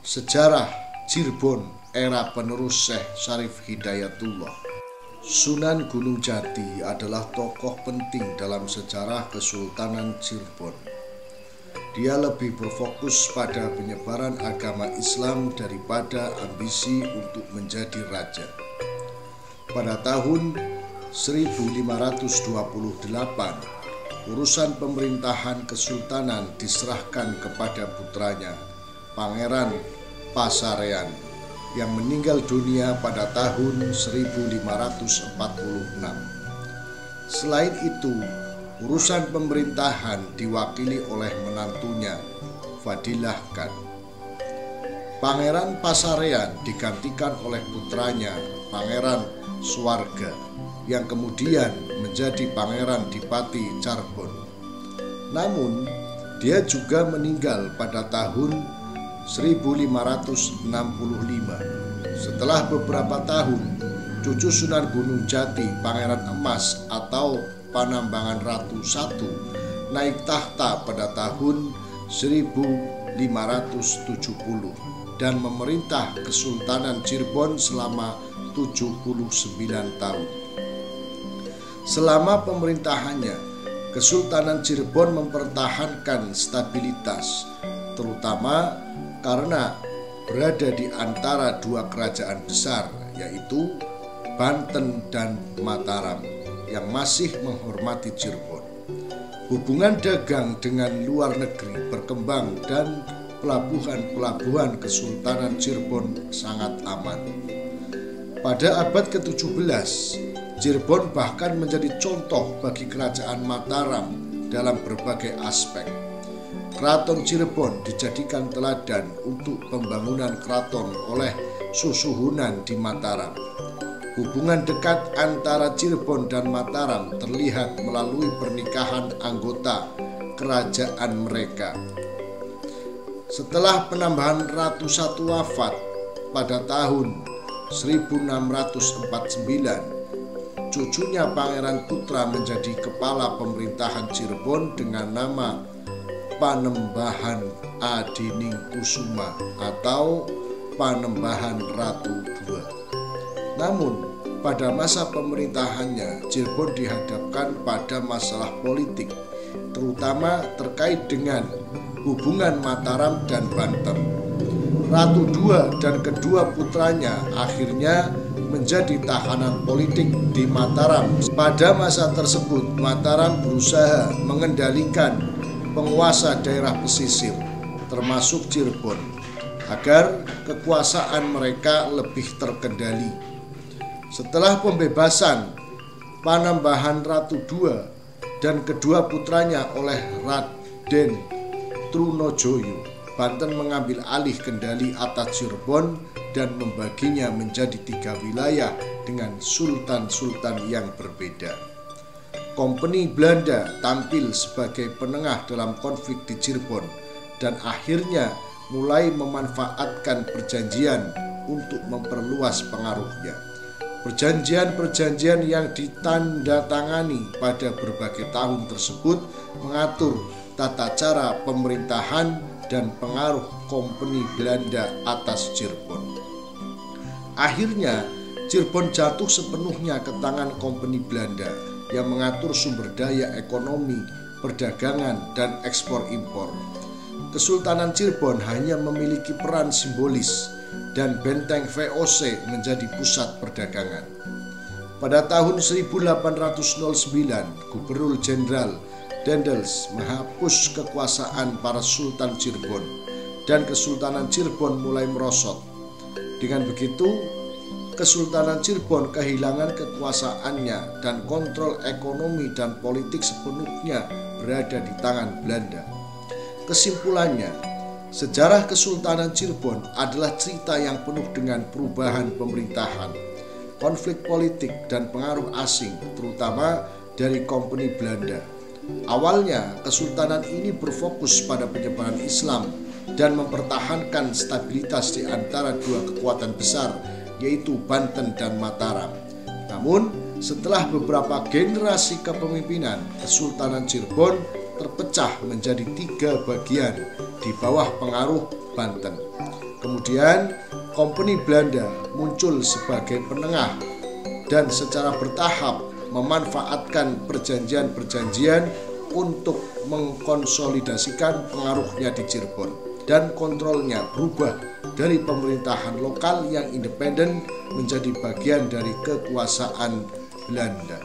Sejarah Cirebon era penerus Syekh Syarif Hidayatullah. Sunan Gunung Jati adalah tokoh penting dalam sejarah Kesultanan Cirebon. Dia lebih berfokus pada penyebaran agama Islam daripada ambisi untuk menjadi raja. Pada tahun 1528, urusan pemerintahan kesultanan diserahkan kepada putranya, Pangeran Pasarean, yang meninggal dunia pada tahun 1546. Selain itu, urusan pemerintahan diwakili oleh menantunya, Fadilah Khan. Pangeran Pasarean digantikan oleh putranya, Pangeran Swarga, yang kemudian menjadi Pangeran Dipati Charbon. Namun, dia juga meninggal pada tahun 1565. Setelah beberapa tahun, cucu Sunan Gunung Jati, Pangeran Emas atau Panambangan Ratu I, naik tahta pada tahun 1570 dan memerintah Kesultanan Cirebon selama 79 tahun. Selama pemerintahannya, Kesultanan Cirebon mempertahankan stabilitas, terutama karena berada di antara dua kerajaan besar, yaitu Banten dan Mataram, yang masih menghormati Cirebon. Hubungan dagang dengan luar negeri berkembang dan pelabuhan-pelabuhan Kesultanan Cirebon sangat aman. Pada abad ke-17, Cirebon bahkan menjadi contoh bagi kerajaan Mataram dalam berbagai aspek. Keraton Cirebon dijadikan teladan untuk pembangunan keraton oleh Susuhunan di Mataram. Hubungan dekat antara Cirebon dan Mataram terlihat melalui pernikahan anggota kerajaan mereka. Setelah penambahan Ratu I wafat pada tahun 1649, cucunya Pangeran Putra menjadi kepala pemerintahan Cirebon dengan nama Panembahan Adining Kusuma atau Panembahan Ratu II. Namun, pada masa pemerintahannya, Cirebon dihadapkan pada masalah politik, terutama terkait dengan hubungan Mataram dan Banten. Ratu II dan kedua putranya akhirnya menjadi tahanan politik di Mataram. Pada masa tersebut, Mataram berusaha mengendalikan penguasa daerah pesisir, termasuk Cirebon, agar kekuasaan mereka lebih terkendali. Setelah pembebasan Panembahan Ratu II dan kedua putranya oleh Raden Trunojoyo, Banten mengambil alih kendali atas Cirebon dan membaginya menjadi 3 wilayah dengan sultan-sultan yang berbeda. Kompeni Belanda tampil sebagai penengah dalam konflik di Cirebon dan akhirnya mulai memanfaatkan perjanjian untuk memperluas pengaruhnya. Perjanjian-perjanjian yang ditandatangani pada berbagai tahun tersebut mengatur tata cara pemerintahan dan pengaruh Kompeni Belanda atas Cirebon. Akhirnya, Cirebon jatuh sepenuhnya ke tangan Kompeni Belanda yang mengatur sumber daya ekonomi, perdagangan, dan ekspor impor. Kesultanan Cirebon hanya memiliki peran simbolis dan benteng VOC menjadi pusat perdagangan. Pada tahun 1809, Gubernur Jenderal Daendels menghapus kekuasaan para Sultan Cirebon dan Kesultanan Cirebon mulai merosot. Dengan begitu, Kesultanan Cirebon kehilangan kekuasaannya dan kontrol ekonomi dan politik sepenuhnya berada di tangan Belanda. Kesimpulannya, sejarah Kesultanan Cirebon adalah cerita yang penuh dengan perubahan pemerintahan, konflik politik, dan pengaruh asing, terutama dari Kompeni Belanda. Awalnya, kesultanan ini berfokus pada penyebaran Islam dan mempertahankan stabilitas di antara dua kekuatan besar, yaitu Banten dan Mataram. Namun, setelah beberapa generasi kepemimpinan, Kesultanan Cirebon terpecah menjadi 3 bagian di bawah pengaruh Banten. Kemudian Kompeni Belanda muncul sebagai penengah dan secara bertahap memanfaatkan perjanjian-perjanjian untuk mengkonsolidasikan pengaruhnya di Cirebon, dan kontrolnya berubah dari pemerintahan lokal yang independen menjadi bagian dari kekuasaan Belanda.